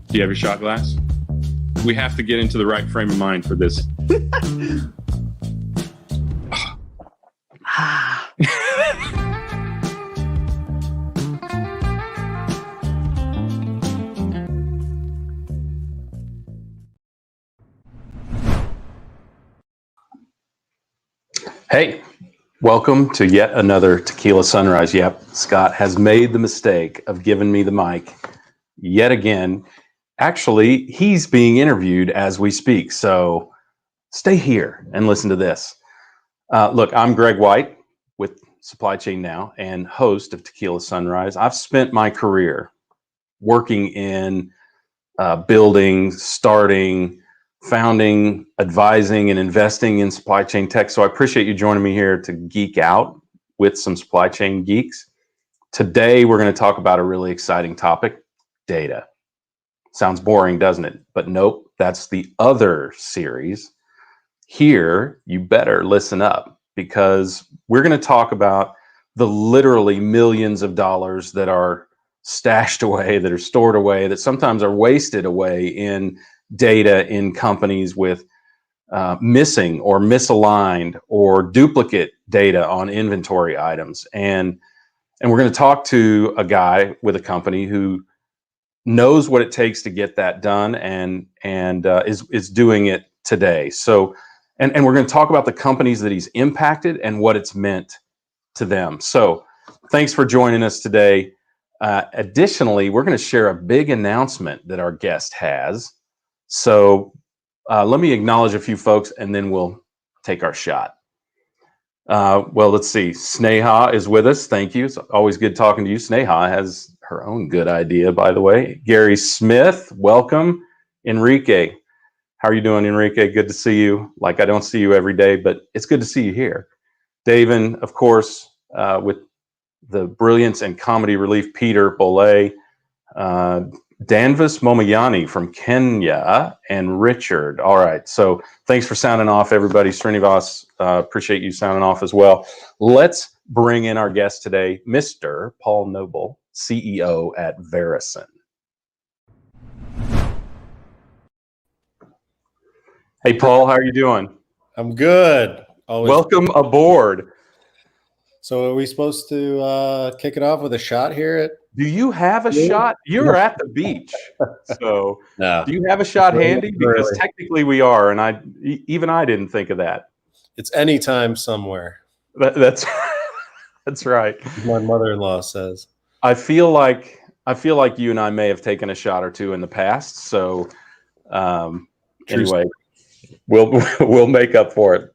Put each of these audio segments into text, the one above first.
Do you have your shot glass? We have to get into the right frame of mind for this. Hey, welcome to yet another Tequila Sunrise. Yep, Scott has made the mistake of giving me the mic yet again. Actually, he's being interviewed as we speak, so stay here and listen to this. Look, I'm Greg White with Supply Chain Now and host of Tequila Sunrise. I've spent my career working in building, starting, founding, advising, and investing in supply chain tech. So I appreciate you joining me here to geek out with some supply chain geeks. Today, we're going to talk about a really exciting topic, data. Sounds boring, doesn't it? But nope, that's the other series. Here, you better listen up because we're going to talk about the literally millions of dollars that are stashed away, that are stored away, that sometimes are wasted away in data in companies with missing or misaligned or duplicate data on inventory items. And we're going to talk to a guy with a company who knows what it takes to get that done and is doing it today. So, and we're going to talk about the companies that he's impacted and what it's meant to them. So thanks for joining us today. Additionally, we're going to share a big announcement that our guest has. So let me acknowledge a few folks and then we'll take our shot. Well, let's see. Sneha is with us. Thank you. It's always good talking to you. Sneha has her own good idea, by the way. Gary Smith, welcome. Enrique, how are you doing, Enrique? Good to see you. Like I don't see you every day, but it's good to see you here. David, of course, with the brilliance and comedy relief, Peter Bollet, Danvis Momayani from Kenya, and Richard. All right, so thanks for sounding off, everybody. Srinivas, appreciate you sounding off as well. Let's bring in our guest today, Mr. Paul Noble, CEO at Verusen. Hey, Paul, how are you doing? I'm good. Always. Welcome aboard. So are we supposed to kick it off with a shot here? Do you have a shot? You're at the beach. So no. Do you have a shot handy? Because technically we are, and even I didn't think of that. It's anytime somewhere. That's right. My mother-in-law says. I feel like you and I may have taken a shot or two in the past. So anyway, we'll make up for it.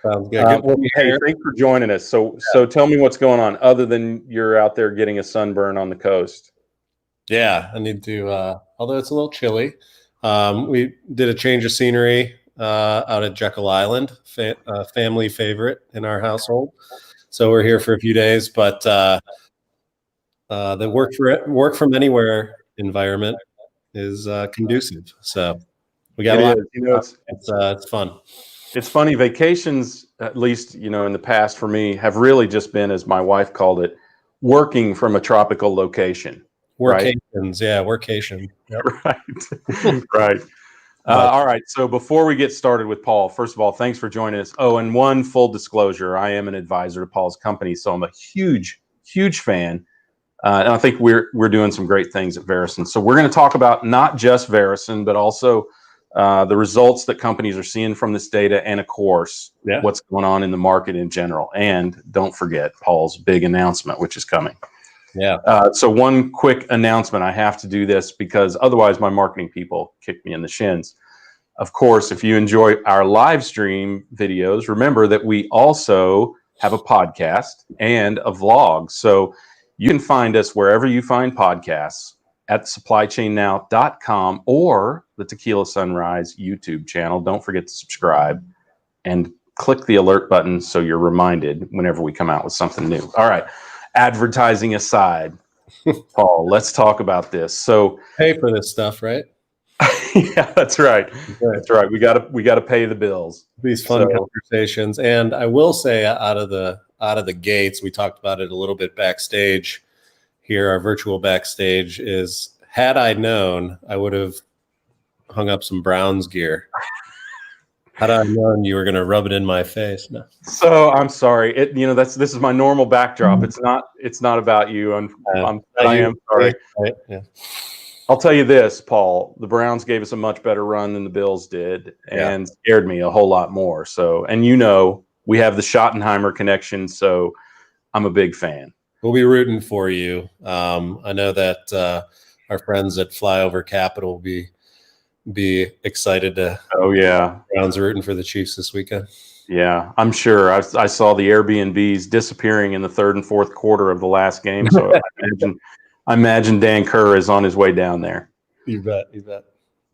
Sounds good. Well, hey, thanks for joining us. So tell me what's going on other than you're out there getting a sunburn on the coast. Yeah, I need to, although it's a little chilly. We did a change of scenery out at Jekyll Island, family favorite in our household. So we're here for a few days, but the work from anywhere environment is conducive. So we got a lot. It's fun. It's funny, vacations, at least, in the past for me, have really just been, as my wife called it, working from a tropical location. Workations, right? Yeah, workation. Yep. Right, right. All right, so before we get started with Paul, first of all, thanks for joining us. Oh, and one full disclosure, I am an advisor to Paul's company, so I'm a huge, huge fan. And I think we're doing some great things at Verusen. So we're going to talk about not just Verusen, but also the results that companies are seeing from this data, and of course, what's going on in the market in general. And don't forget Paul's big announcement, which is coming. Yeah. So one quick announcement. I have to do this because otherwise my marketing people kick me in the shins. Of course, if you enjoy our live stream videos, remember that we also have a podcast and a vlog. So you can find us wherever you find podcasts, at supplychainnow.com or the Tequila Sunrise YouTube channel. Don't forget to subscribe and click the alert button so you're reminded whenever we come out with something new. All right, advertising aside, Paul, let's talk about this. So pay for this stuff, right? Yeah, that's right. That's right. We gotta pay the bills. These fun conversations, and I will say, out of the gates, we talked about it a little bit backstage. Here, our virtual backstage is had I known, I would have hung up some Browns gear. Had I known you were going to rub it in my face. No. So I'm sorry. This is my normal backdrop. It's not about you. I am sorry. Right? Yeah. I'll tell you this, Paul. The Browns gave us a much better run than the Bills did, and scared me a whole lot more. So, and we have the Schottenheimer connection, so I'm a big fan. We'll be rooting for you. I know that our friends at Flyover Capital will be excited to. Oh yeah, Browns are rooting for the Chiefs this weekend. Yeah, I'm sure. I saw the Airbnbs disappearing in the third and fourth quarter of the last game. So I imagine Dan Kerr is on his way down there. You bet.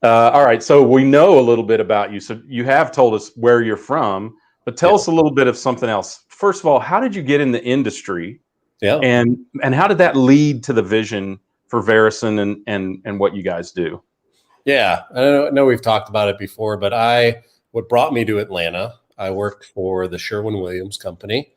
All right. So we know a little bit about you. So you have told us where you're from, but tell us a little bit of something else. First of all, how did you get in the industry? Yeah. And how did that lead to the vision for Verusen and what you guys do? Yeah, I know we've talked about it before, but what brought me to Atlanta, I worked for the Sherwin-Williams company.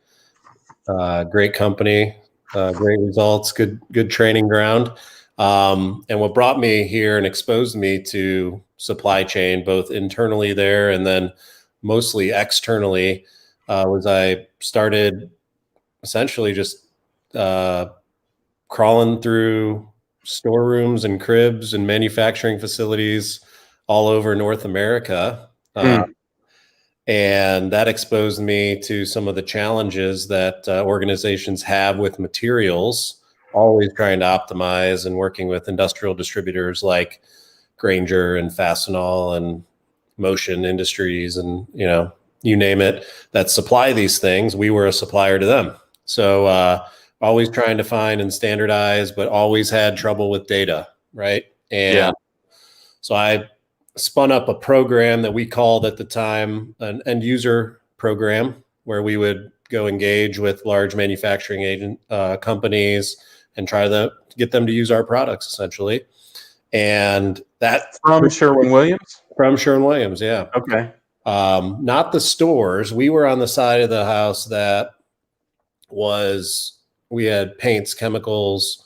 Great company, great results, good training ground. And what brought me here and exposed me to supply chain, both internally there and then mostly externally, was I started essentially just crawling through storerooms and cribs and manufacturing facilities all over North America. And that exposed me to some of the challenges that organizations have with materials, always trying to optimize and working with industrial distributors like Grainger and Fastenal and Motion Industries and, you name it, that supply these things. We were a supplier to them. So always trying to find and standardize, but always had trouble with data, right? And so I spun up a program that we called at the time an end user program, where we would go engage with large manufacturing agent companies and try to get them to use our products, essentially. And that from Sherwin-Williams? From Sherwin-Williams, yeah. Okay. Not the stores. We were on the side of the house that we had paints, chemicals,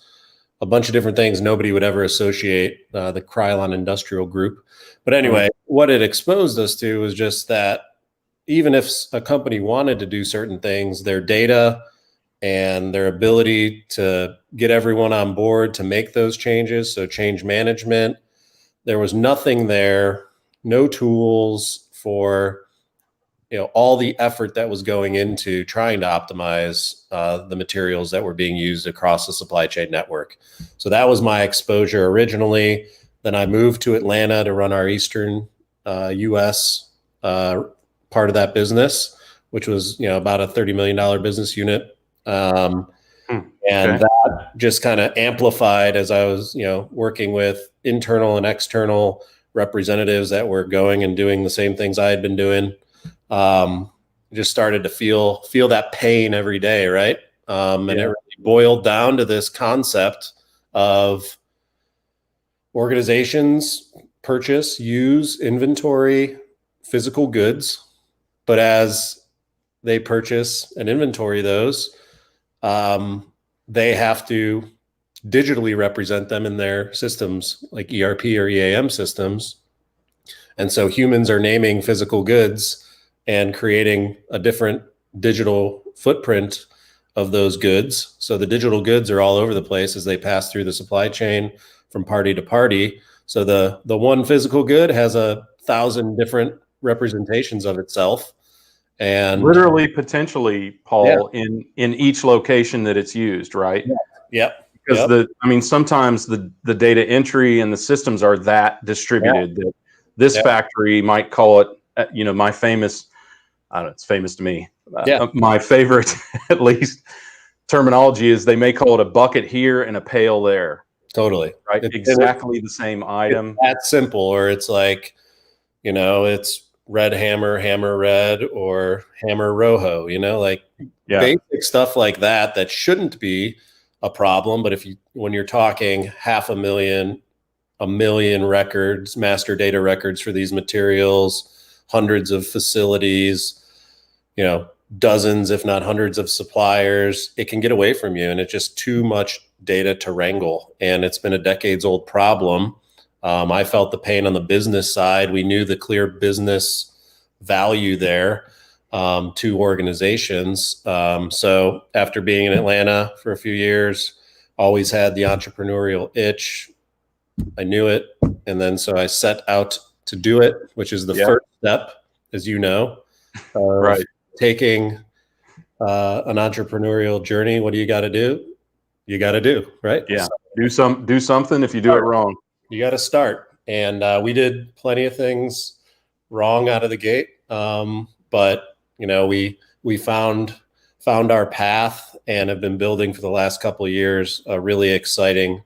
a bunch of different things nobody would ever associate the Krylon Industrial Group. But anyway, what it exposed us to was just that even if a company wanted to do certain things, their data and their ability to get everyone on board to make those changes, so change management, there was nothing there, no tools for all the effort that was going into trying to optimize the materials that were being used across the supply chain network. So that was my exposure originally. Then I moved to Atlanta to run our Eastern U.S. Part of that business, which was about a $30 million business unit. And that just kind of amplified as I was working with internal and external representatives that were going and doing the same things I had been doing. Just started to feel that pain every day, right? And it really boiled down to this concept of organizations purchase, use, inventory physical goods, but as they purchase and inventory those, they have to digitally represent them in their systems like ERP or EAM systems. And so humans are naming physical goods and creating a different digital footprint of those goods. So the digital goods are all over the place as they pass through the supply chain from party to party. So the one physical good has 1,000 different representations of itself. And literally, potentially, Paul, in each location that it's used, right? Yep. Because sometimes the data entry and the systems are that distributed that this factory might call it, my famous, I don't know, it's famous to me. My favorite, at least, terminology is they may call it a bucket here and a pail there. Totally. Right. Exactly the same item. That's simple. Or it's like, it's red hammer, hammer red, or hammer rojo, basic stuff like that shouldn't be a problem. But when you're talking 500,000, 1 million records, master data records for these materials, hundreds of facilities, dozens, if not hundreds of suppliers, it can get away from you. And it's just too much data to wrangle, and it's been a decades-old problem. I felt the pain on the business side. We knew the clear business value there to organizations. So after being in Atlanta for a few years, always had the entrepreneurial itch. I knew it. And then so I set out to do it, which is the first step, as you know, of taking an entrepreneurial journey. What do you got to do? You got to do, right? Yeah. So do something if you do it wrong. You got to start. And we did plenty of things wrong out of the gate. But we found our path and have been building for the last couple of years a really exciting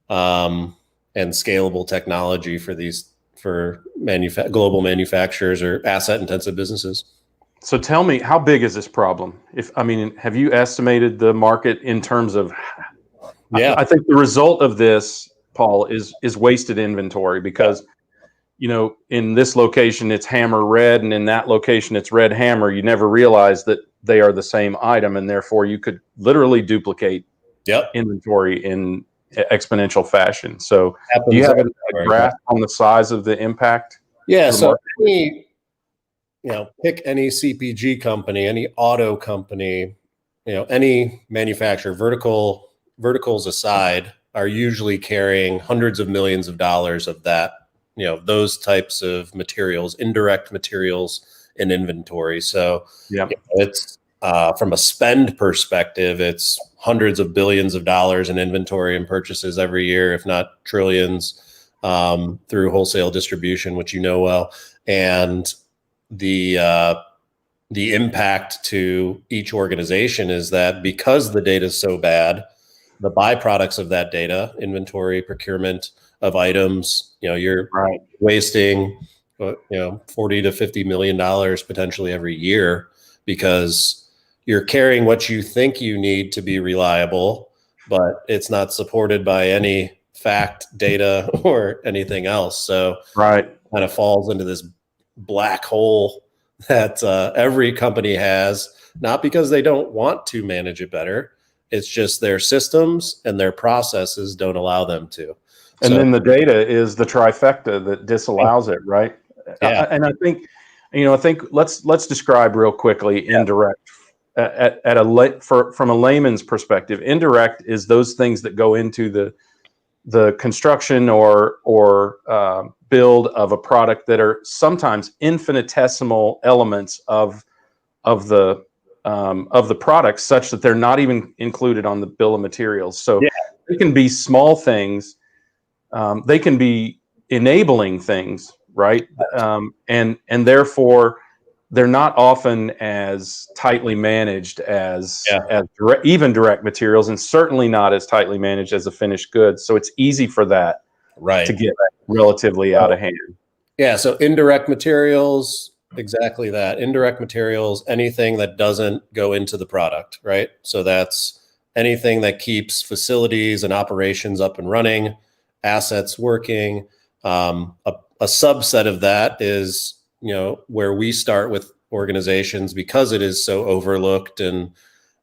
and scalable technology for global manufacturers or asset intensive businesses. So tell me, how big is this problem? Have you estimated the market in terms of? Yeah, I think the result of this, Paul, is wasted inventory, because in this location it's hammer red, and in that location it's red hammer. You never realize that they are the same item, and therefore you could literally duplicate inventory in exponential fashion. So do you have a graph on the size of the impact? Yeah. So pick any CPG company, any auto company, any manufacturer, verticals aside, are usually carrying hundreds of millions of dollars of that, those types of materials, indirect materials in inventory. So it's from a spend perspective, it's hundreds of billions of dollars in inventory and purchases every year, if not trillions, through wholesale distribution, which well. And the impact to each organization is that because the data is so bad, the byproducts of that data, inventory, procurement of items, you're wasting, $40 to $50 million potentially every year, because you're carrying what you think you need to be reliable, but it's not supported by any fact, data, or anything else. So kind of falls into this black hole that every company has, not because they don't want to manage it better. It's just their systems and their processes don't allow them to. And then the data is the trifecta that disallows it, right? Yeah. And I think let's describe real quickly indirect. From a layman's perspective, indirect is those things that go into the construction or build of a product that are sometimes infinitesimal elements of the product, such that they're not even included on the bill of materials. So they can be small things, they can be enabling things, right? And therefore they're not often as tightly managed as even direct materials, and certainly not as tightly managed as a finished good. So it's easy for that to get relatively out of hand. Yeah. So indirect materials, exactly that. Indirect materials, anything that doesn't go into the product, right? So that's anything that keeps facilities and operations up and running, assets working. A subset of that is where we start with organizations, because it is so overlooked and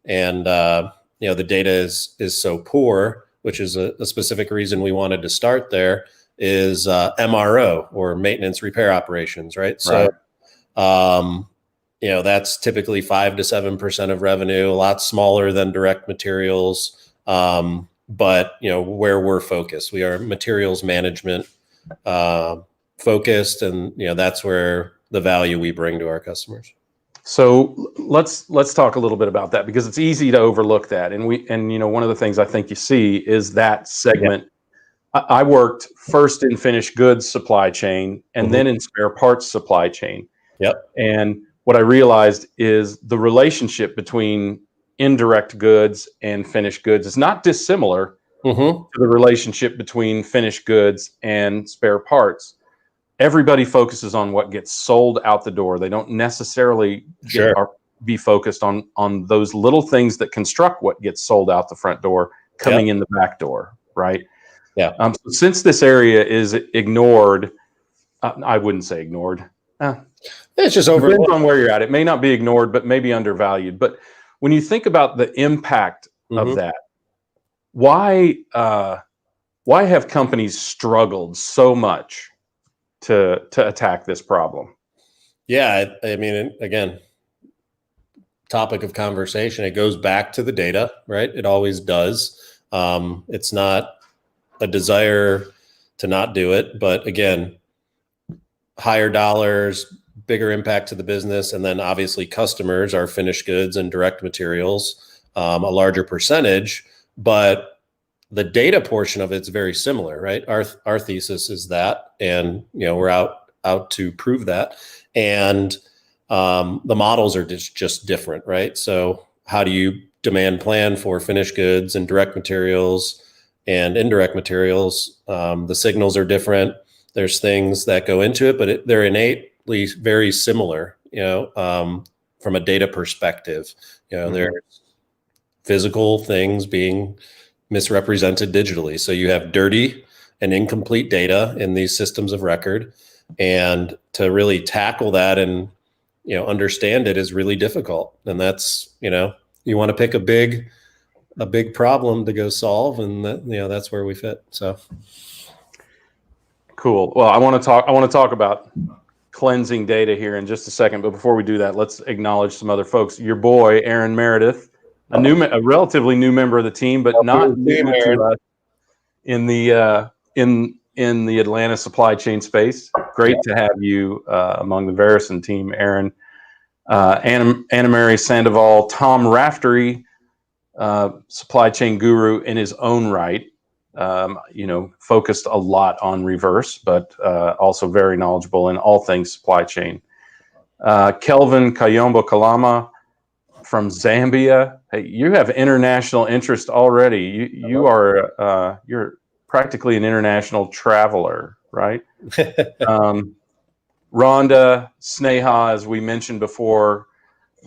the data is so poor, which is a specific reason we wanted to start there, is MRO, or maintenance repair operations, right? So, that's typically 5 to 7% of revenue, a lot smaller than direct materials. But where we're focused, we are materials management focused, and that's where the value we bring to our customers. So let's talk a little bit about that, because it's easy to overlook that. And one of the things I think you see is that segment. I worked first in finished goods supply chain and then in spare parts supply chain. And what I realized is the relationship between indirect goods and finished goods is not dissimilar to the relationship between finished goods and spare parts. Everybody focuses on what gets sold out the door. They don't necessarily be focused on those little things that construct what gets sold out the front door coming in the back door, right? So since this area is ignored, I wouldn't say ignored. It's just overlooked. Depends on where you're at. It may not be ignored, but maybe undervalued. But when you think about the impact of that, why have companies struggled so much to attack this problem? Yeah, I mean, again, topic of conversation. It goes back to the data, right? It always does. It's not a desire to not do it, but again, higher dollars, bigger impact to the business, and then obviously customers are finished goods and direct materials, a larger percentage, but the data portion of it's very similar, right? Our thesis is that, and we're out to prove that, and the models are just different, right? So how do you demand plan for finished goods and direct materials and indirect materials? The signals are different. There's things that go into it, but they're innately very similar, from a data perspective. There's physical things being misrepresented digitally. So you have dirty and incomplete data in these systems of record. And to really tackle that and understand it is really difficult. And that's, you want to pick a big problem to go solve, and that's where we fit. So cool. Well, I want to talk about cleansing data here in just a second, but before we do that, let's acknowledge some other folks. Your boy Aaron Meredith, a relatively new member of the team, but not new to us in the Atlanta supply chain space. Great to have you among the Verusen team, Aaron. Anna Mary Sandoval, Tom Raftery, supply chain guru in his own right. Focused a lot on reverse, but also very knowledgeable in all things supply chain. Kelvin Kayombo Kalama from Zambia. Hey, you have international interest already. You're practically an international traveler, right? Rhonda, Sneha, as we mentioned before,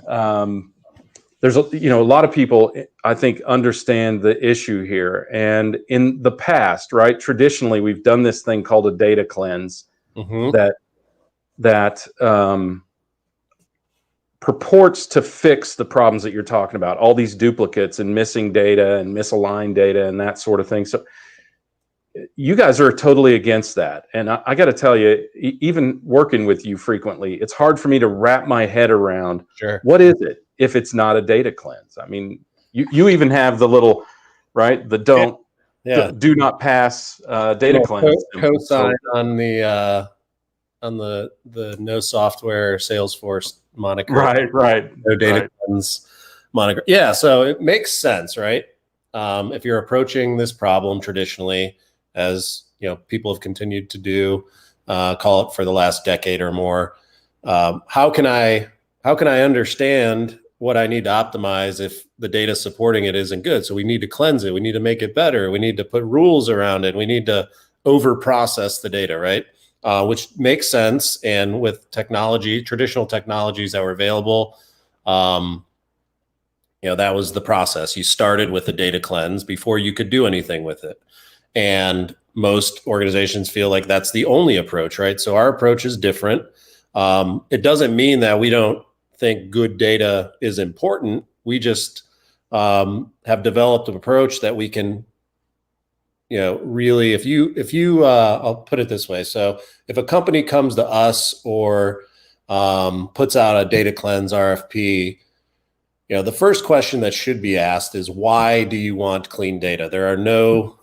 there's a lot of people, I think, understand the issue here. And in the past, right, traditionally, we've done this thing called a data cleanse that purports to fix the problems that you're talking about, all these duplicates and missing data and misaligned data and that sort of thing. So you guys are totally against that. And I got to tell you, even working with you frequently, it's hard for me to wrap my head around what is it if it's not a data cleanse. I mean, you even have the little, right, the do not pass data cleanse. Cosign on the no software Salesforce moniker. Right. No data cleanse moniker. Yeah, so it makes sense, right? If you're approaching this problem traditionally, as people have continued to do, call it for the last decade or more, how can I understand what I need to optimize if the data supporting it isn't good? So we need to cleanse it. We need to make it better. We need to put rules around it. We need to over process the data, right? Which makes sense. And with traditional technologies that were available, that was the process. You started with a data cleanse before you could do anything with it. And most organizations feel like that's the only approach, right? So our approach is different. It doesn't mean that we don't think good data is important. We just have developed an approach that we can, really, if you I'll put it this way. So if a company comes to us or puts out a data cleanse RFP, the first question that should be asked is, why do you want clean data? There are no,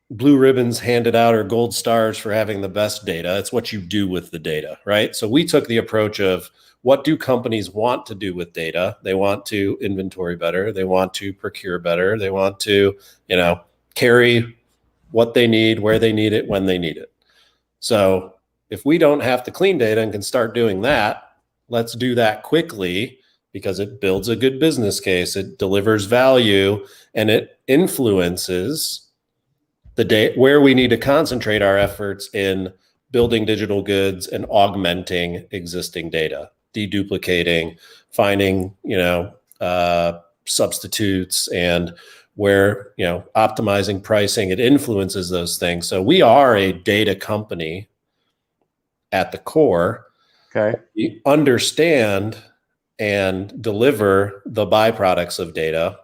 blue ribbons handed out or gold stars for having the best data. It's what you do with the data, right? So we took the approach of, what do companies want to do with data? They want to inventory better. They want to procure better. They want to, carry what they need, where they need it, when they need it. So if we don't have to clean data and can start doing that, let's do that quickly, because it builds a good business case. It delivers value, and it influences the day where we need to concentrate our efforts in building digital goods and augmenting existing data, deduplicating, finding, substitutes, and where, optimizing pricing. It influences those things. So we are a data company at the core. Okay. We understand and deliver the byproducts of data.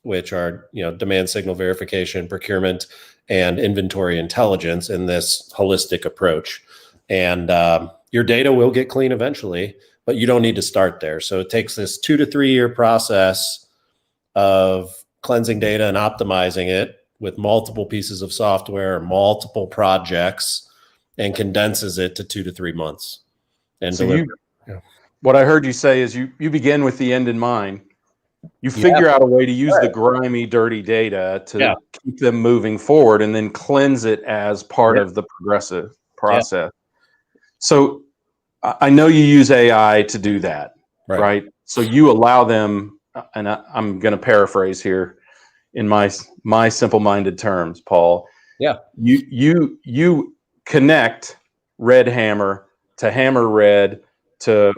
which are, demand signal verification, procurement, and inventory intelligence in this holistic approach. And your data will get clean eventually, but you don't need to start there. So it takes this 2 to 3 year process of cleansing data and optimizing it with multiple pieces of software, multiple projects, and condenses it to 2 to 3 months. And So what I heard you say is you begin with the end in mind. You figure out a way to use the grimy, dirty data to keep them moving forward, and then cleanse it as part of the progressive process. So I know you use AI to do that, right? So you allow them, and I'm going to paraphrase here in my simple-minded terms, Paul. Yeah. You connect red hammer to hammer red to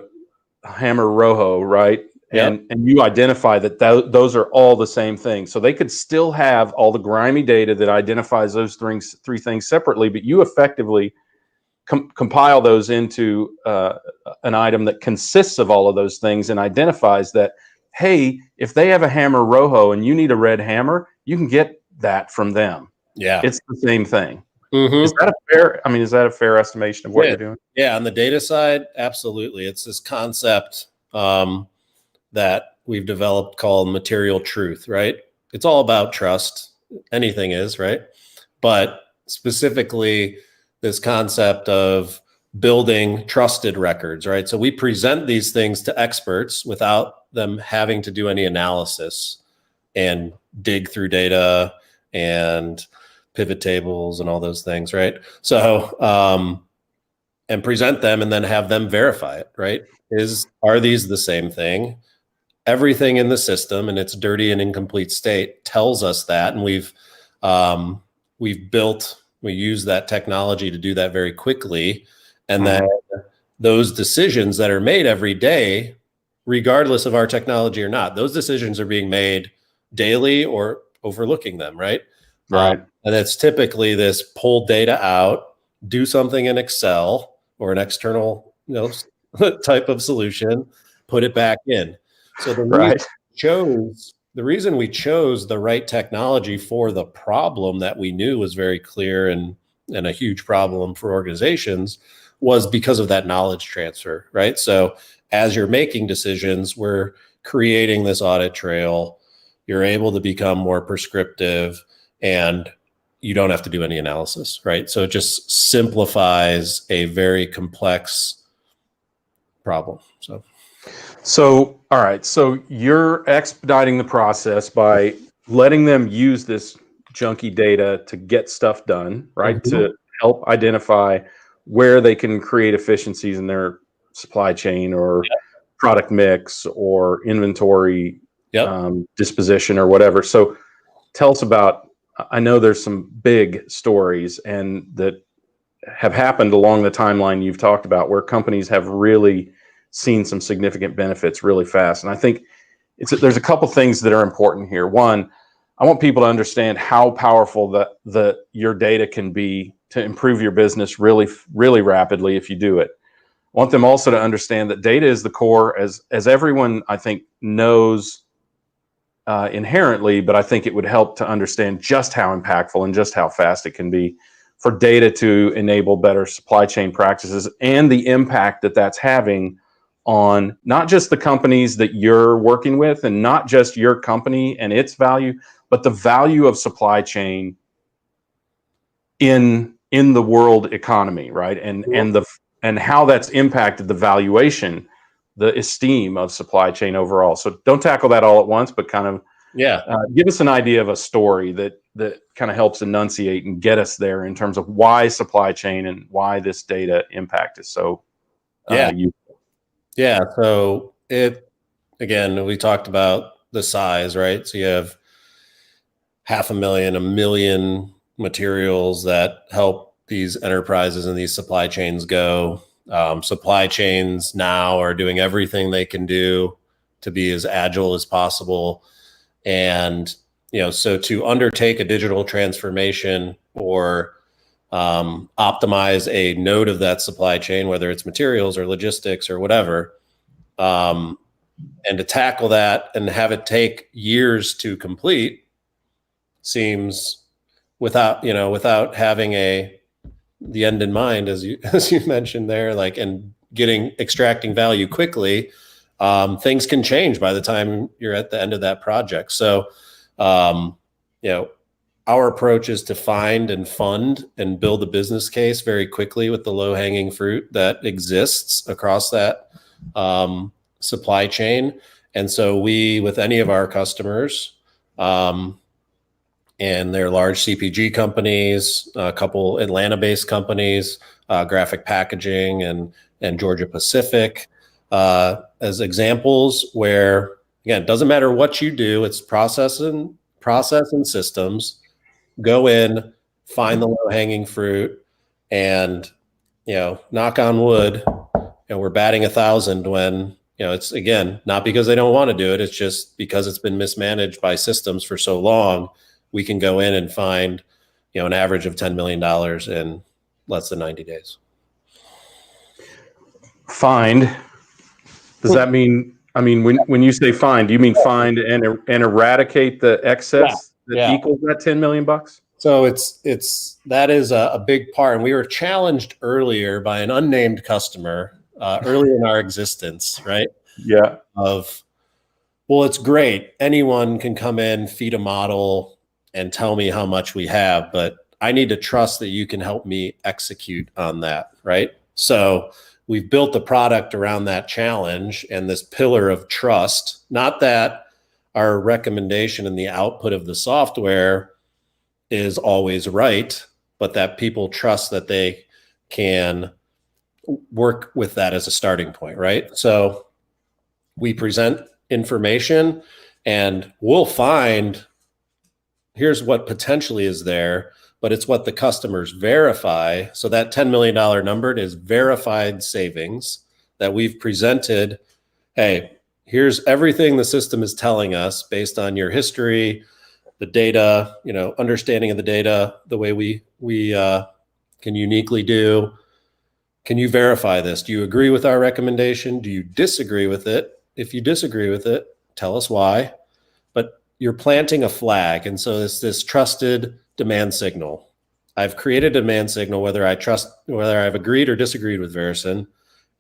hammer rojo, right? And you identify that those are all the same thing. So they could still have all the grimy data that identifies those three things separately, but you effectively compile those into an item that consists of all of those things and identifies that, hey, if they have a hammer rojo and you need a red hammer, you can get that from them. Yeah. It's the same thing. Mm-hmm. Is that a fair estimation of what you're doing? Yeah. On the data side, absolutely. It's this concept that we've developed called material truth, right? It's all about trust. Anything is, right? But specifically this concept of building trusted records, right? So we present these things to experts without them having to do any analysis and dig through data and pivot tables and all those things, right? So, and present them and then have them verify it, right? Are these the same thing? Everything in the system in its dirty and incomplete state tells us that, and we use that technology to do that very quickly. And then those decisions that are made every day, regardless of our technology or not, those decisions are being made daily or overlooking them, right? Right. And it's typically this pull data out, do something in Excel or an external, type of solution, put it back in. So the reason we chose the right technology for the problem that we knew was very clear and a huge problem for organizations was because of that knowledge transfer, right? So as you're making decisions, we're creating this audit trail. You're able to become more prescriptive and you don't have to do any analysis, right? So it just simplifies a very complex problem. So, all right. So you're expediting the process by letting them use this junky data to get stuff done, right? Mm-hmm. To help identify where they can create efficiencies in their supply chain or product mix or inventory disposition or whatever. So tell us about, I know there's some big stories and that have happened along the timeline you've talked about where companies have really seen some significant benefits really fast. And I think there's a couple things that are important here. One, I want people to understand how powerful your data can be to improve your business really, really rapidly if you do it. I want them also to understand that data is the core, as everyone I think knows inherently, but I think it would help to understand just how impactful and just how fast it can be for data to enable better supply chain practices and the impact that that's having on not just the companies that you're working with and not just your company and its value, but the value of supply chain in the world economy, right? And how that's impacted the valuation, the esteem of supply chain overall. So don't tackle that all at once, but kind of give us an idea of a story that kind of helps enunciate and get us there in terms of why supply chain and why this data impact is so useful. Yeah. So again, we talked about the size, right? So you have 500,000, 1 million materials that help these enterprises and these supply chains go. Supply chains now are doing everything they can do to be as agile as possible. And, so to undertake a digital transformation or optimize a node of that supply chain, whether it's materials or logistics or whatever, And to tackle that and have it take years to complete seems, without having the end in mind, as you mentioned there, like, and extracting value quickly, things can change by the time you're at the end of that project. So, our approach is to find and fund and build a business case very quickly with the low-hanging fruit that exists across that supply chain. And so with any of our customers, and they're large CPG companies, a couple Atlanta-based companies, Graphic Packaging and Georgia Pacific, as examples where, again, it doesn't matter what you do, it's process and systems. Go in, find the low-hanging fruit, and knock on wood, we're batting 1,000 when it's, again, not because they don't want to do it, it's just because it's been mismanaged by systems for so long. We can go in and find an average of $10 million in less than 90 days. Find, does that mean, when you say find, do you mean find and eradicate the excess that equals that 10 million bucks? So that is a big part. And we were challenged earlier by an unnamed customer early in our existence, right? Yeah. Well, it's great. Anyone can come in, feed a model, and tell me how much we have, but I need to trust that you can help me execute on that, right? So we've built the product around that challenge and this pillar of trust, not that our recommendation and the output of the software is always right, but that people trust that they can work with that as a starting point, right? So we present information and we'll find, here's what potentially is there, but it's what the customers verify. So that $10 million number is verified savings that we've presented. Hey, here's everything the system is telling us based on your history, the data, understanding of the data, the way we can uniquely do. Can you verify this? Do you agree with our recommendation? Do you disagree with it? If you disagree with it, tell us why. But you're planting a flag. And so it's this trusted demand signal. I've created a demand signal, whether I've agreed or disagreed with Verusen.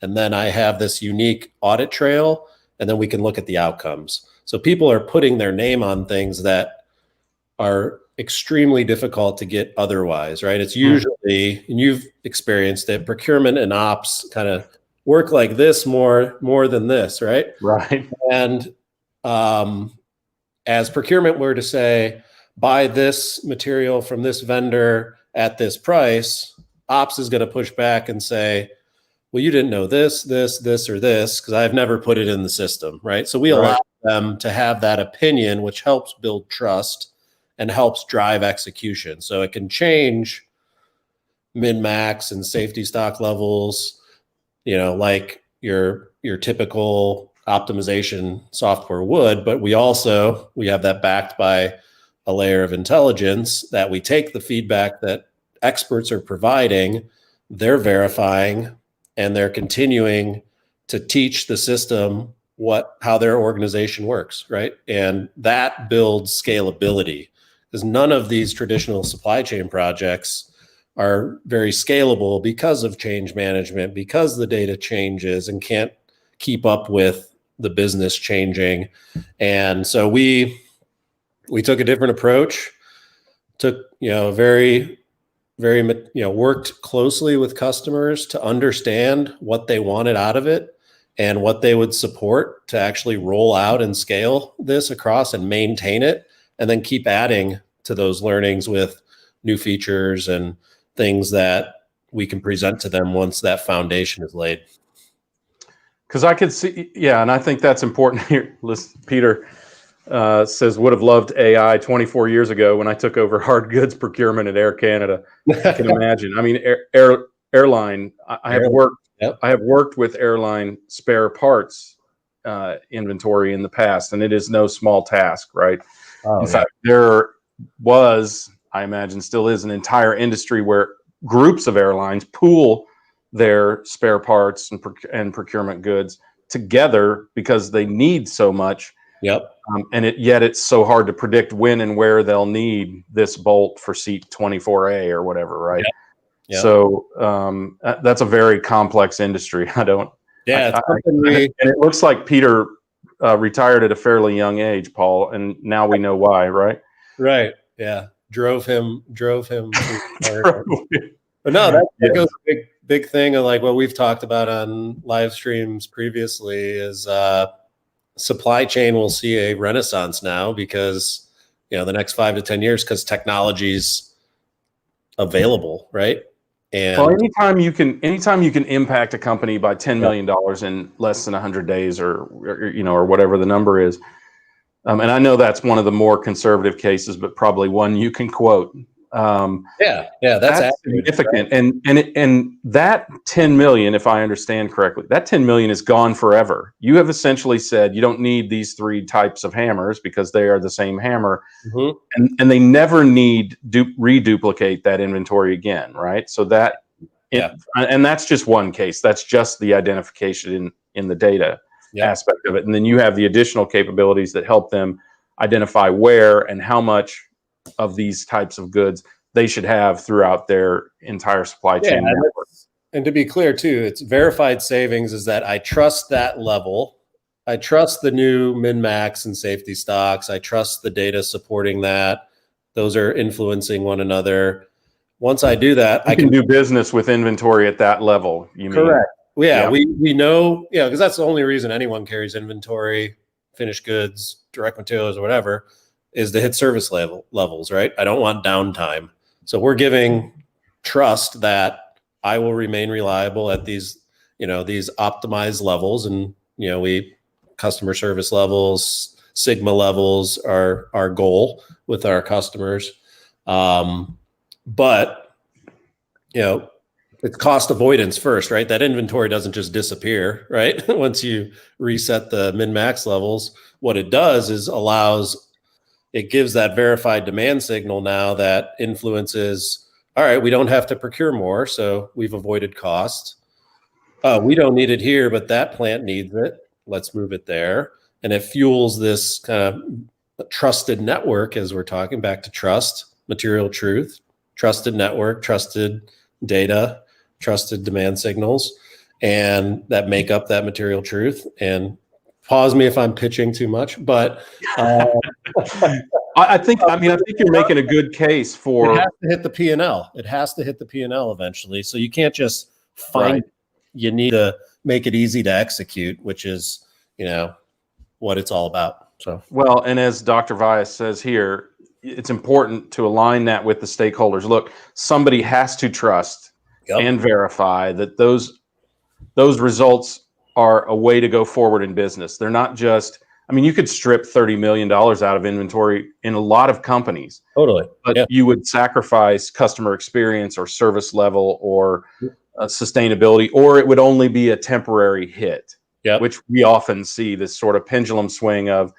And then I have this unique audit trail, and then we can look at the outcomes. So people are putting their name on things that are extremely difficult to get otherwise, right? It's usually, and you've experienced it, procurement and ops kind of work like this more than this, right? Right. And as procurement were to say, buy this material from this vendor at this price, ops is going to push back and say, well, you didn't know this, or this, because I've never put it in the system, right? So we allow them to have that opinion, which helps build trust and helps drive execution. So it can change min-max and safety stock levels, like your typical optimization software would, but we have that backed by a layer of intelligence that we take the feedback that experts are providing, they're verifying, and they're continuing to teach the system how their organization works, right? And that builds scalability, because none of these traditional supply chain projects are very scalable because of change management, because the data changes and can't keep up with the business changing. And so we took a different approach, worked closely with customers to understand what they wanted out of it and what they would support to actually roll out and scale this across and maintain it, and then keep adding to those learnings with new features and things that we can present to them once that foundation is laid. Because I could see, and I think that's important here. Listen, Peter says, would have loved AI 24 years ago when I took over hard goods procurement at Air Canada. I can imagine. I mean, airline. I have worked with airline spare parts inventory in the past, and it is no small task, right? In fact, there was, I imagine, still is an entire industry where groups of airlines pool their spare parts and procurement goods together because they need so much. Yep. And yet it's so hard to predict when and where they'll need this bolt for seat 24A or whatever, right? Yep. Yep. So that's a very complex industry. And it looks like Peter retired at a fairly young age, Paul, and now we know why, right? Right. Yeah. Drove him. But no, that goes big thing of like what we've talked about on live streams previously is supply chain will see a renaissance now because, the next 5 to 10 years, because technology's available, right? And well, anytime you can impact a company by $10 million in less than 100 days or whatever the number is. And I know that's one of the more conservative cases, but probably one you can quote. That's significant. Right? And that 10 million, if I understand correctly, that 10 million is gone forever. You have essentially said you don't need these 3 types of hammers because they are the same hammer, and they never need reduplicate that inventory again, right? So that, and that's just one case. That's just the identification in the data aspect of it, and then you have the additional capabilities that help them identify where and how much of these types of goods they should have throughout their entire supply chain network. And to be clear too, it's verified savings is that I trust that level. I trust the new min-max and safety stocks. I trust the data supporting that. Those are influencing one another. Once I do that, I can do business with inventory at that level. You mean? Correct. Yeah, we know, because that's the only reason anyone carries inventory, finished goods, direct materials, or whatever, is to hit service levels, right? I don't want downtime. So we're giving trust that I will remain reliable at these optimized levels, and we customer service levels, Sigma levels are our goal with our customers. But it's cost avoidance first, right? That inventory doesn't just disappear, right? Once you reset the min-max levels, what it does is it gives that verified demand signal now that influences, all right, we don't have to procure more, so we've avoided cost. We don't need it here, but that plant needs it. Let's move it there. And it fuels this kind of trusted network, as we're talking back to trust, material truth, trusted network, trusted data, trusted demand signals, and that make up that material truth. And pause me if I'm pitching too much, but I think you're making a good case for. It has to hit the P&L. It has to hit the P&L eventually. So you can't just find. Right. You need to make it easy to execute, which is what it's all about. So well, and as Dr. Vyas says here, it's important to align that with the stakeholders. Look, somebody has to trust and verify that those results are a way to go forward in business. They're not just, you could strip $30 million out of inventory in a lot of companies. Totally. But you would sacrifice customer experience or service level or sustainability, or it would only be a temporary hit, which we often see this sort of pendulum swing of,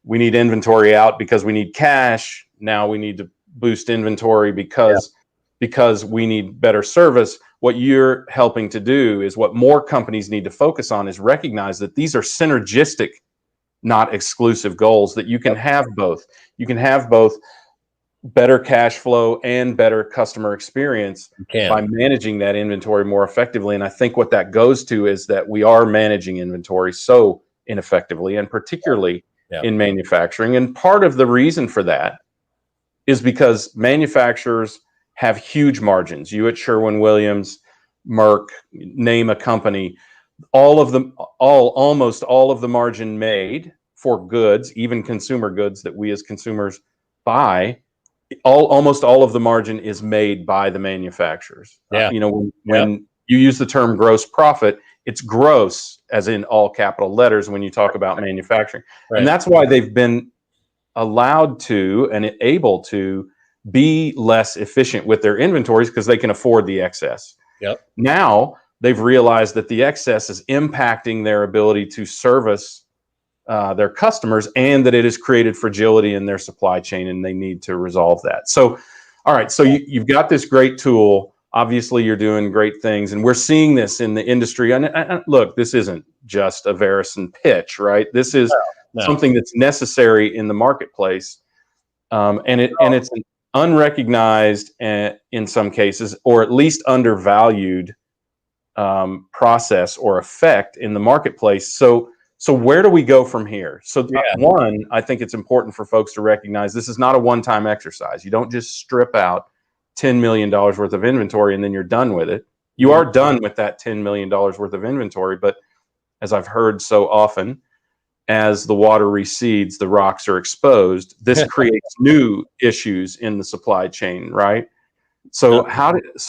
we need inventory out because we need cash. Now we need to boost inventory because we need better service. What you're helping to do is what more companies need to focus on is recognize that these are synergistic, not exclusive goals, that you can have both. You can have both better cash flow and better customer experience by managing that inventory more effectively. And I think what that goes to is that we are managing inventory so ineffectively, and particularly in manufacturing. And part of the reason for that is because manufacturers have huge margins. You at Sherwin-Williams, Merck, name a company, almost all of the margin made for goods, even consumer goods that we as consumers buy, almost all of the margin is made by the manufacturers. When you use the term gross profit, it's gross as in all capital letters when you talk about manufacturing. Right. And that's why they've been allowed to and able to be less efficient with their inventories because they can afford the excess. Now they've realized that the excess is impacting their ability to service their customers, and that it has created fragility in their supply chain, and they need to resolve that. So, all right, so you've got this great tool Obviously, you're doing great things, and we're seeing this in the industry. And look, this isn't just a Verusen pitch, right? This is something that's necessary in the marketplace, and it's an unrecognized, in some cases, or at least undervalued process or effect in the marketplace. So where do we go from here? So one, I think it's important for folks to recognize this is not a one-time exercise. You don't just strip out $10 million worth of inventory and then you're done with it. You are done with that $10 million worth of inventory, but as I've heard so often, as the water recedes, the rocks are exposed. This creates new issues in the supply chain, right? So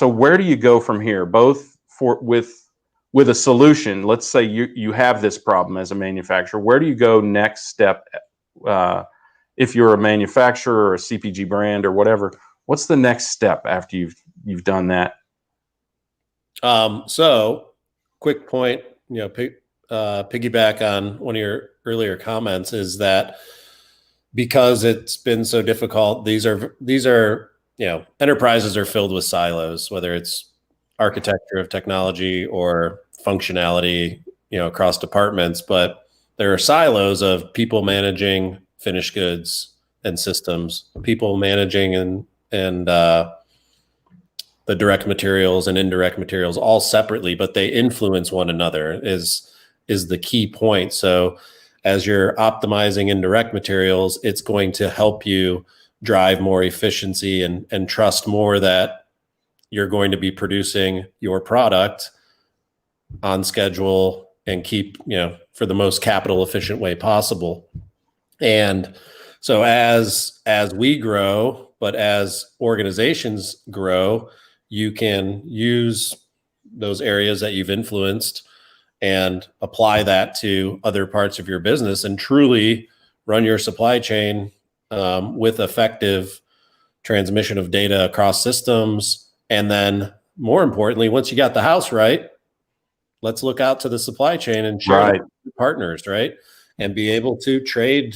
where do you go from here? Both with a solution. Let's say you have this problem as a manufacturer. Where do you go next step? If you're a manufacturer or a CPG brand or whatever, what's the next step after you've done that? So sk point, piggyback on one of your earlier comments is that because it's been so difficult, these are enterprises are filled with silos, whether it's architecture of technology or functionality, across departments, but there are silos of people managing finished goods and systems, people managing and the direct materials and indirect materials all separately, but they influence one another is the key point. So as you're optimizing indirect materials, it's going to help you drive more efficiency and trust more that you're going to be producing your product on schedule and keep, for the most capital efficient way possible. And so as we grow, but as organizations grow, you can use those areas that you've influenced and apply that to other parts of your business and truly run your supply chain with effective transmission of data across systems. And then more importantly, once you got the house right, let's look out to the supply chain and share with partners, right? And be able to trade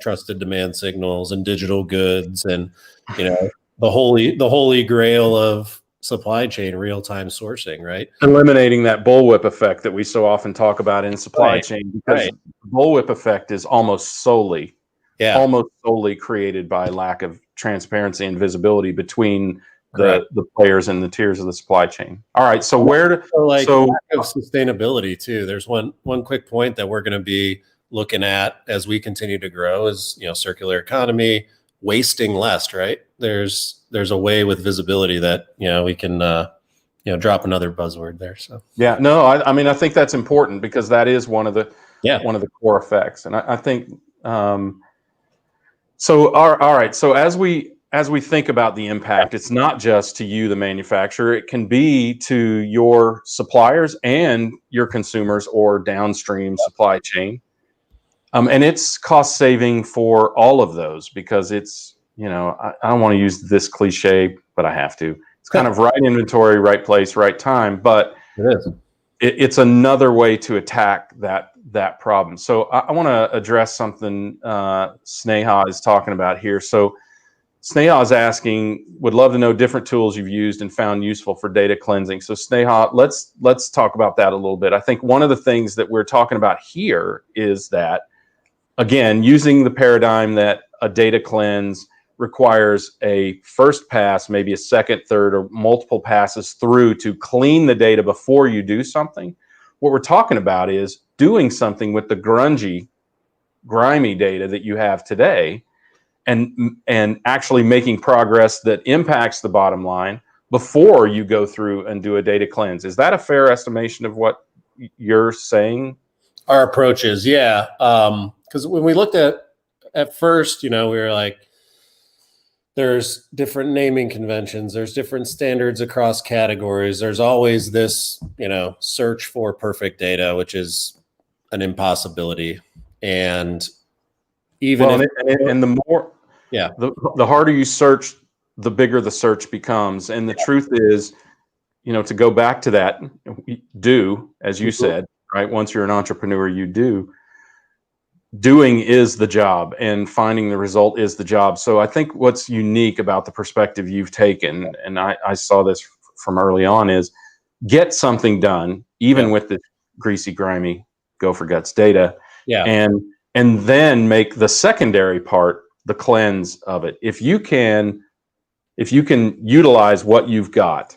trusted demand signals and digital goods and, the holy grail of supply chain, real-time sourcing, right? Eliminating that bullwhip effect that we so often talk about in supply chain, because the bullwhip effect is almost solely created by lack of transparency and visibility between the players and the tiers of the supply chain. All right, so lack of sustainability too. There's one quick point that we're going to be looking at as we continue to grow is, circular economy, wasting less, right? There's a way with visibility that, we can, drop another buzzword there. So, I think that's important because that is one of the core effects. And I think, so, all right. So as we think about the impact, it's not just to you, the manufacturer, it can be to your suppliers and your consumers or downstream supply chain. And it's cost saving for all of those because it's, I don't want to use this cliche, but I have to. It's kind of right inventory, right place, right time. But it is. It's another way to attack that problem. So I want to address something Sneha is talking about here. So Sneha is asking, would love to know different tools you've used and found useful for data cleansing. So Sneha, let's talk about that a little bit. I think one of the things that we're talking about here is that, again, using the paradigm that a data cleanse requires a first pass, maybe a second, third, or multiple passes through to clean the data before you do something. What we're talking about is doing something with the grimy data that you have today and actually making progress that impacts the bottom line before you go through and do a data cleanse. Is that a fair estimation of what you're saying? Our approach is, because when we looked at first, we were like, there's different naming conventions, there's different standards across categories. There's always this, search for perfect data, which is an impossibility. And even the more, the harder you search, the bigger the search becomes. And the truth is, to go back to that, as you said, right? Once you're an entrepreneur, doing is the job and finding the result is the job. So I think what's unique about the perspective you've taken, and I saw this from early on is get something done, even Yeah. with the greasy, grimy, go for guts data, Yeah. and then make the secondary part the cleanse of it. If you can utilize what you've got,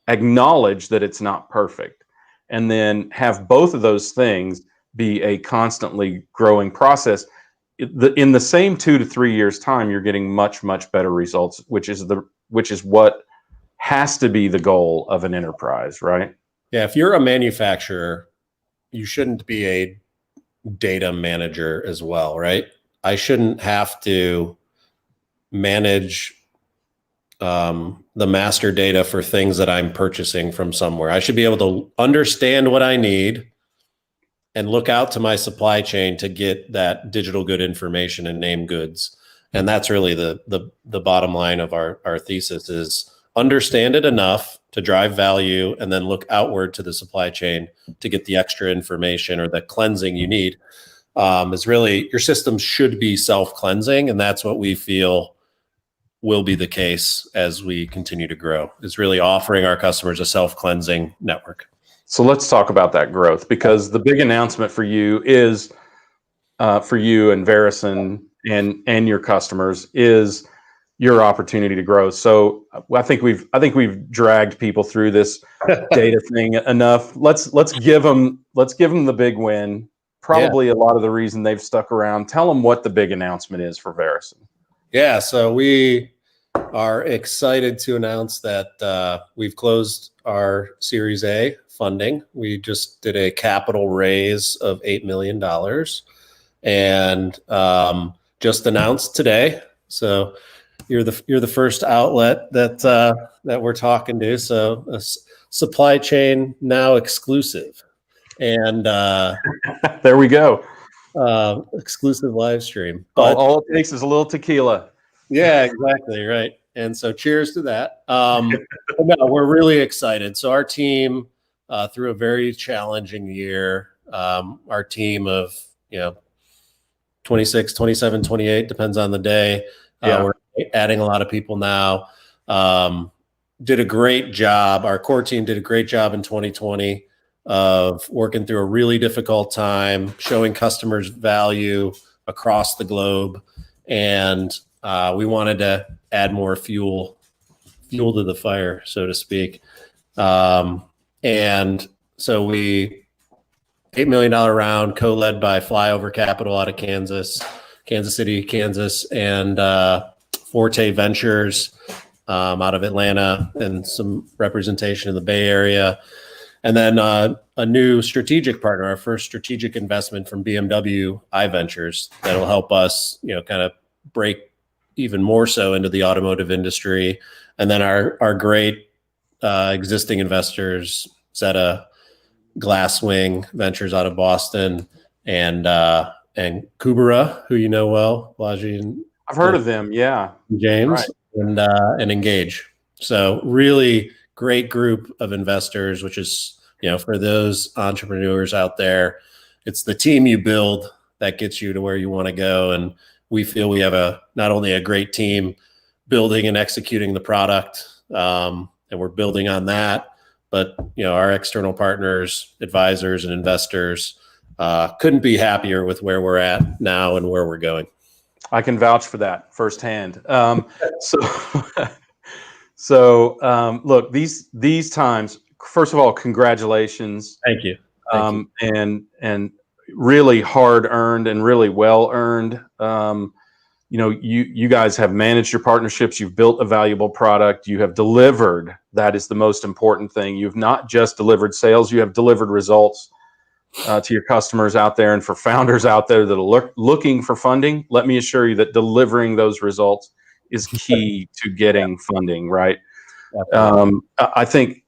acknowledge that it's not perfect, and then have both of those things be a constantly growing process. In the same 2 to 3 years time, you're getting much, much better results, which is what has to be the goal of an enterprise, right? Yeah. If you're a manufacturer, you shouldn't be a data manager as well, right? I shouldn't have to manage the master data for things that I'm purchasing from somewhere. I should be able to understand what I need and look out to my supply chain to get that digital good information and name goods. And that's really the bottom line of our thesis is understand it enough to drive value and then look outward to the supply chain to get the extra information or the cleansing you need. Is really your system should be self-cleansing, and that's what we feel will be the case as we continue to grow, is really offering our customers a self-cleansing network. So let's talk about that growth, because the big announcement for you is for you and Verusen and your customers is your opportunity to grow. So I think we've dragged people through this data thing enough. Let's give them the big win. Probably a lot of the reason they've stuck around. Tell them what the big announcement is for Verusen. Yeah, so we are excited to announce that we've closed our Series A funding. We just did a capital raise of $8 million and just announced today. So you're the first outlet that we're talking to. So supply chain now exclusive, and there we go. Exclusive live stream. But all it takes is a little tequila. Yeah, exactly. Right. And so cheers to that. No, we're really excited. So our team, through a very challenging year, our team of, 26, 27, 28, depends on the day. We're adding a lot of people now. Did a great job. Our core team did a great job in 2020 of working through a really difficult time, showing customers value across the globe. And we wanted to add more fuel to the fire, so to speak. And so we $8 million round, co-led by Flyover Capital out of Kansas City, Kansas, and Forte Ventures out of Atlanta, and some representation in the Bay Area. And then a new strategic partner, our first strategic investment from BMW iVentures, that'll help us, kind of break even more so into the automotive industry. And then our great existing investors, Zeta, Glasswing Ventures out of Boston, and Kubera, who you know well, Laji and I've heard of them, yeah. James, right. And Engage. So really great group of investors, which is, for those entrepreneurs out there, it's the team you build that gets you to where you want to go. And we feel we have not only a great team building and executing the product, and we're building on that, but our external partners, advisors, and investors couldn't be happier with where we're at now and where we're going. I can vouch for that firsthand. So look, these times. First of all, congratulations. Thank you. And really hard earned and really well earned. You guys have managed your partnerships. You've built a valuable product. You have delivered. That is the most important thing. You've not just delivered sales. You have delivered results to your customers out there, and for founders out there that are looking for funding. Let me assure you that delivering those results is key to getting funding. Right. I think.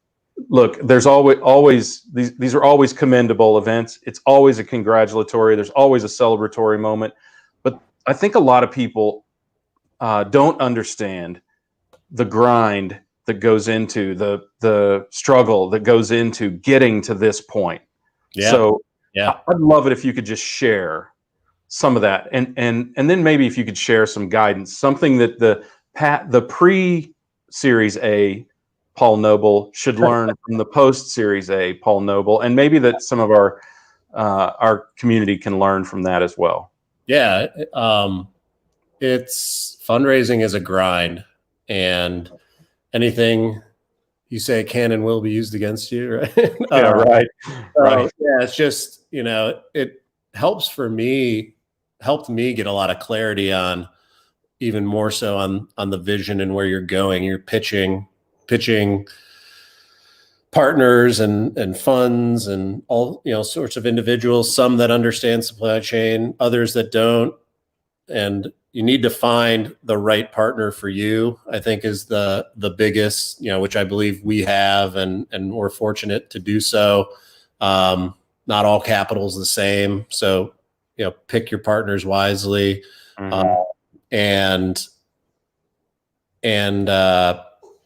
Look, there's always these are always commendable events. It's always a congratulatory. There's always a celebratory moment. But I think a lot of people don't understand the grind that goes into the struggle that goes into getting to this point. Yeah. So yeah, I'd love it if you could just share some of that, and then maybe if you could share some guidance, something that the pre-Series A Paul Noble should learn from the post Series A Paul Noble, and maybe that some of our community can learn from that as well? Yeah, it's fundraising is a grind, and anything you say can and will be used against you, right? Yeah, right, right. Yeah, it's just, it helped me get a lot of clarity on, even more so on the vision and where you're going. You're pitching partners and funds and all, sorts of individuals, some that understand supply chain, others that don't. And you need to find the right partner for you, I think, is the biggest, which I believe we have, and we're fortunate to do so. Not all capital is the same, so pick your partners wisely. Mhm. And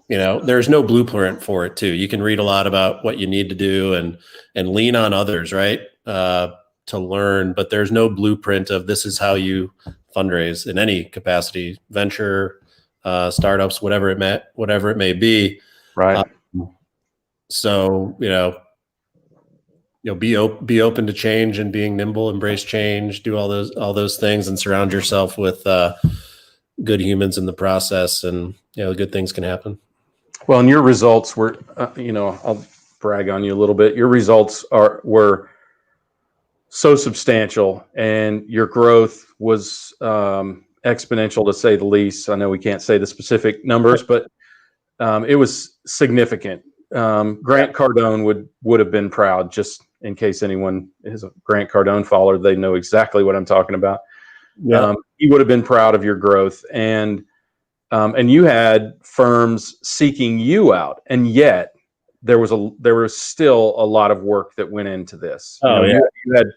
there's no blueprint for it too. You can read a lot about what you need to do and lean on others, right, to learn, but there's no blueprint of this is how you fundraise in any capacity, venture, startups, whatever it may be. Right. So be open to change and being nimble, embrace change, do all those things, and surround yourself with good humans in the process, and good things can happen. Well, and your results were, I'll brag on you a little bit. Your results were so substantial, and your growth was exponential, to say the least. I know we can't say the specific numbers, but it was significant. Grant Cardone would have been proud, just in case anyone is a Grant Cardone follower. They know exactly what I'm talking about. Yeah. He would have been proud of your growth, and you had firms seeking you out, and yet there was still a lot of work that went into this. You had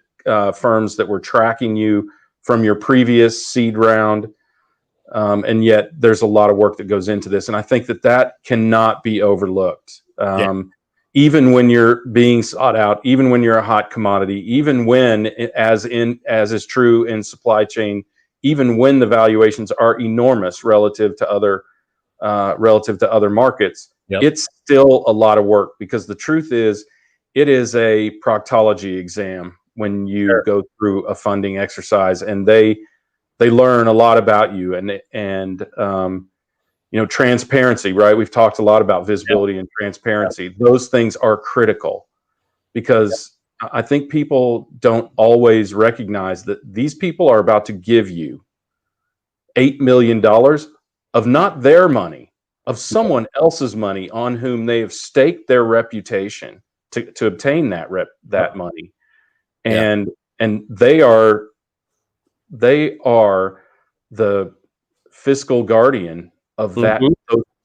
firms that were tracking you from your previous seed round, and yet there's a lot of work that goes into this, and I think that cannot be overlooked. Even when you're being sought out, even when you're a hot commodity, even when, as is true in supply chain, even when the valuations are enormous relative to other markets, it's still a lot of work, because the truth is, it is a proctology exam when you go through a funding exercise, and they learn a lot about you, and transparency, right? We've talked a lot about visibility and transparency. Those things are critical, because I think people don't always recognize that these people are about to give you $8 million of not their money, of someone else's money, on whom they have staked their reputation to obtain that money. And they are the fiscal guardian of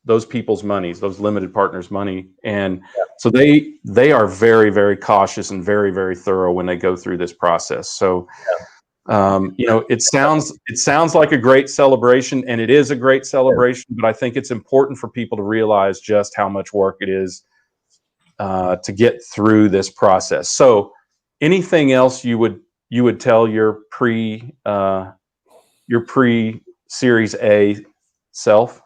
those people's monies, those limited partners' money. And so they are very, very cautious and very, very thorough when they go through this process. So it sounds like a great celebration, and it is a great celebration, but I think it's important for people to realize just how much work it is to get through this process. So anything else you would tell your pre-Series A self,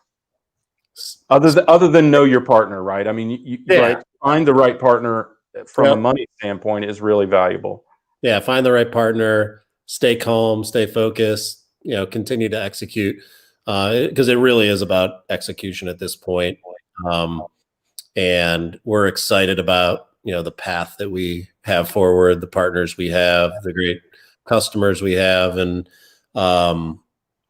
other than know your partner, right? I mean, right, find the right partner from a money standpoint is really valuable. Yeah, find the right partner, stay calm, stay focused, continue to execute, because it really is about execution at this point. And we're excited about, the path that we have forward, the partners we have, the great customers we have, and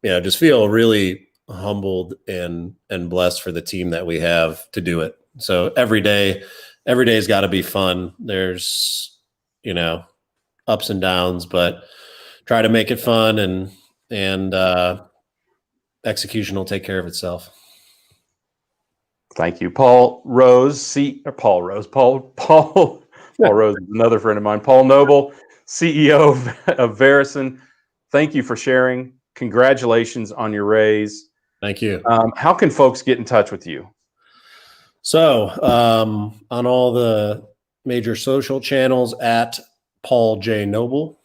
just feel really humbled and blessed for the team that we have to do it. So every day's got to be fun. There's, ups and downs, but try to make it fun, and execution will take care of itself. Thank you. Paul Rose, Paul Rose is another friend of mine. Paul Noble, CEO of Verusen. Thank you for sharing. Congratulations on your raise. Thank you. How can folks get in touch with you? So on all the major social channels at Paul J. Noble.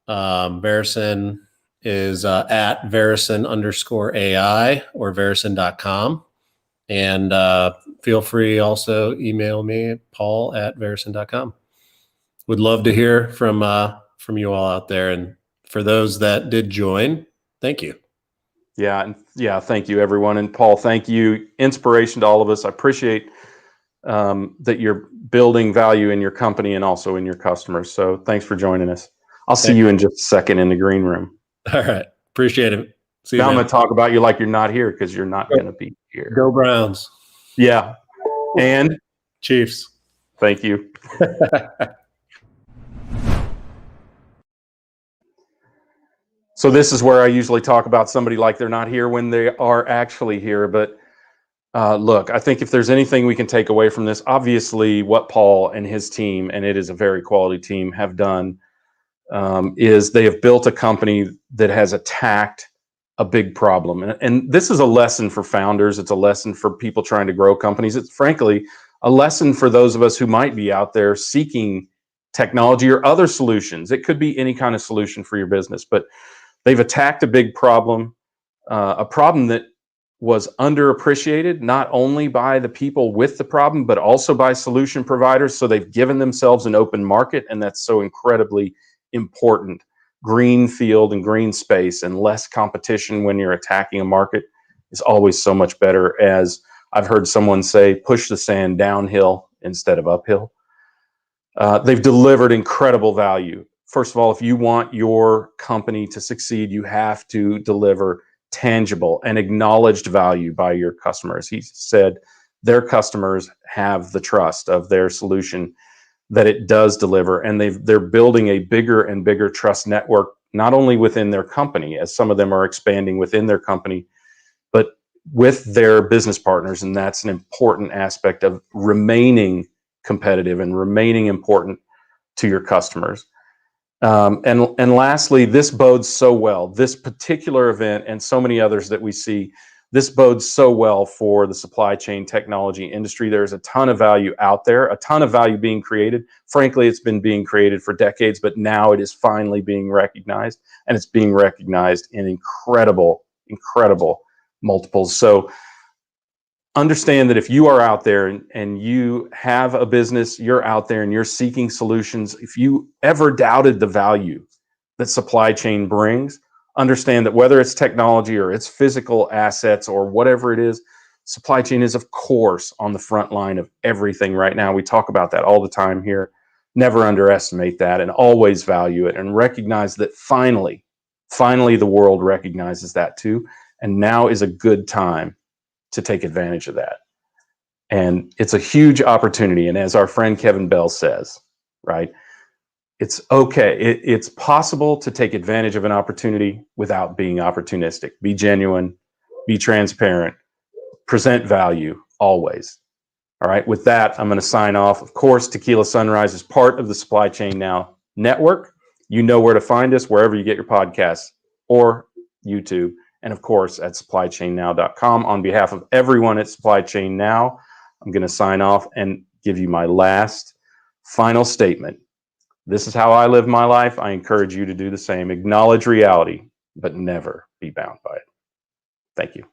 Verusen is at Verusen_AI or Verusen.com. And feel free also email me, paul@verusen.com. Would love to hear from you all out there. And for those that did join, thank you. Yeah, thank you, everyone. And Paul, thank you. Inspiration to all of us. I appreciate that you're building value in your company and also in your customers. So thanks for joining us. I'll see you in just a second in the green room. All right. Appreciate it. See you, now man. I'm going to talk about you like you're not here, because you're not going to be here. Go Browns. Yeah. And Chiefs. Thank you. So this is where I usually talk about somebody like they're not here when they are actually here. But look, I think if there's anything we can take away from this, obviously what Paul and his team, and it is a very quality team, have done is they have built a company that has attacked a big problem. And this is a lesson for founders. It's a lesson for people trying to grow companies. It's frankly a lesson for those of us who might be out there seeking technology or other solutions. It could be any kind of solution for your business, but they've attacked a big problem, a problem that was underappreciated, not only by the people with the problem, but also by solution providers. So they've given themselves an open market, and that's so incredibly important. Green field and green space and less competition when you're attacking a market is always so much better. As I've heard someone say, push the sand downhill instead of uphill. They've delivered incredible value. First of all, if you want your company to succeed, you have to deliver tangible and acknowledged value by your customers. He said their customers have the trust of their solution that it does deliver, and they're building a bigger and bigger trust network, not only within their company, as some of them are expanding within their company, but with their business partners. And that's an important aspect of remaining competitive and remaining important to your customers. And lastly, this bodes so well. This particular event and so many others that we see, this bodes so well for the supply chain technology industry. There's a ton of value out there, a ton of value being created. Frankly, it's been being created for decades, but now it is finally being recognized, and it's being recognized in incredible, incredible multiples. So understand that if you are out there and you have a business, you're out there and you're seeking solutions, if you ever doubted the value that supply chain brings, understand that whether it's technology or it's physical assets or whatever it is, supply chain is, of course, on the front line of everything right now. We talk about that all the time here. Never underestimate that, and always value it, and recognize that finally the world recognizes that too. And now is a good time to take advantage of that. And it's a huge opportunity. And as our friend Kevin Bell says, right, it's okay. It's possible to take advantage of an opportunity without being opportunistic. Be genuine, be transparent, present value always. All right. With that, I'm going to sign off. Of course, TECHquila Sunrise is part of the Supply Chain Now network. You know where to find us, wherever you get your podcasts or YouTube. And of course, at supplychainnow.com. On behalf of everyone at Supply Chain Now, I'm going to sign off and give you my last final statement. This is how I live my life. I encourage you to do the same. Acknowledge reality, but never be bound by it. Thank you.